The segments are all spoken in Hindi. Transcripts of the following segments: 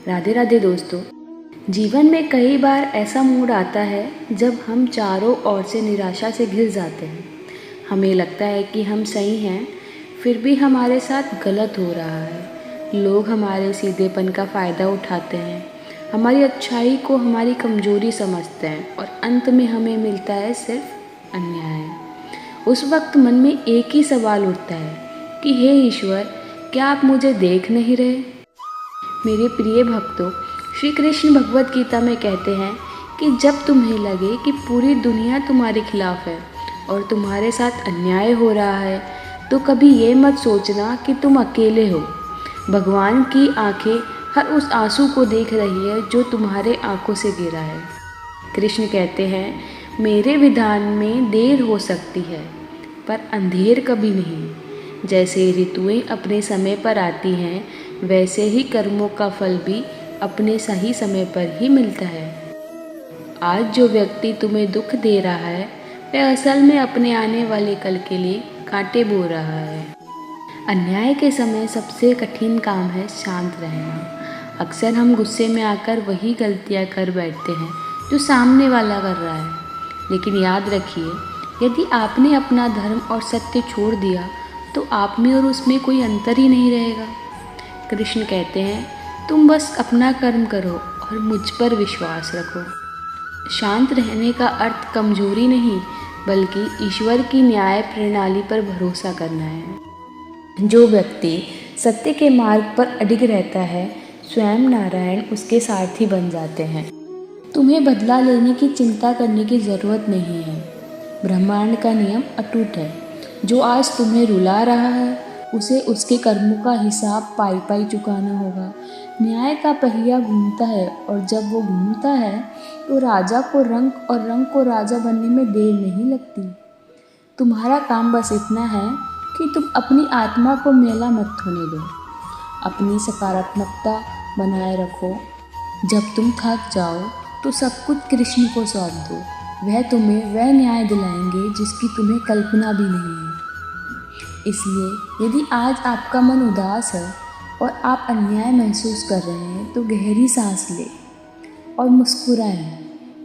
राधे राधे दोस्तों। जीवन में कई बार ऐसा मूड आता है जब हम चारों ओर से निराशा से घिर जाते हैं। हमें लगता है कि हम सही हैं, फिर भी हमारे साथ गलत हो रहा है। लोग हमारे सीधेपन का फ़ायदा उठाते हैं, हमारी अच्छाई को हमारी कमज़ोरी समझते हैं और अंत में हमें मिलता है सिर्फ अन्याय। उस वक्त मन में एक ही सवाल उठता है कि हे ईश्वर, क्या आप मुझे देख नहीं रहे? मेरे प्रिय भक्तों, श्री कृष्ण भगवत गीता में कहते हैं कि जब तुम्हें लगे कि पूरी दुनिया तुम्हारे खिलाफ है और तुम्हारे साथ अन्याय हो रहा है, तो कभी ये मत सोचना कि तुम अकेले हो। भगवान की आंखें हर उस आंसू को देख रही है जो तुम्हारे आंखों से गिरा है। कृष्ण कहते हैं, मेरे विधान में देर हो सकती है पर अंधेर कभी नहीं। जैसे ऋतुएं अपने समय पर आती हैं, वैसे ही कर्मों का फल भी अपने सही समय पर ही मिलता है। आज जो व्यक्ति तुम्हें दुख दे रहा है, वह असल में अपने आने वाले कल के लिए कांटे बो रहा है। अन्याय के समय सबसे कठिन काम है शांत रहना। अक्सर हम गुस्से में आकर वही गलतियां कर बैठते हैं जो सामने वाला कर रहा है। लेकिन याद रखिए, यदि आपने अपना धर्म और सत्य छोड़ दिया तो आप में और उसमें कोई अंतर ही नहीं रहेगा। कृष्ण कहते हैं, तुम बस अपना कर्म करो और मुझ पर विश्वास रखो। शांत रहने का अर्थ कमजोरी नहीं, बल्कि ईश्वर की न्याय प्रणाली पर भरोसा करना है। जो व्यक्ति सत्य के मार्ग पर अडिग रहता है, स्वयं नारायण उसके सारथी बन जाते हैं। तुम्हें बदला लेने की चिंता करने की ज़रूरत नहीं है। ब्रह्मांड का नियम अटूट है। जो आज तुम्हें रुला रहा है, उसे उसके कर्मों का हिसाब पाई पाई चुकाना होगा। न्याय का पहिया घूमता है और जब वो घूमता है तो राजा को रंक और रंक को राजा बनने में देर नहीं लगती। तुम्हारा काम बस इतना है कि तुम अपनी आत्मा को मैला मत होने दो। अपनी सकारात्मकता बनाए रखो। जब तुम थक जाओ तो सब कुछ कृष्ण को सौंप दो। वह तुम्हें वह न्याय दिलाएंगे जिसकी तुम्हें कल्पना भी नहीं है। इसलिए यदि आज आपका मन उदास है और आप अन्याय महसूस कर रहे हैं, तो गहरी सांस लें और मुस्कुराएं,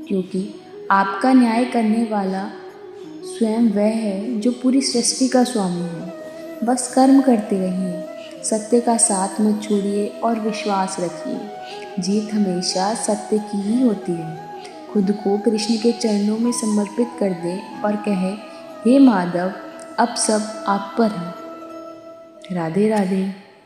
क्योंकि आपका न्याय करने वाला स्वयं वह है जो पूरी सृष्टि का स्वामी है। बस कर्म करते रहिए, सत्य का साथ मत छोड़िए और विश्वास रखिए। जीत हमेशा सत्य की ही होती है। खुद को कृष्ण के चरणों में समर्पित कर दें और कहें, हे माधव, अब सब आप पर है। राधे राधे।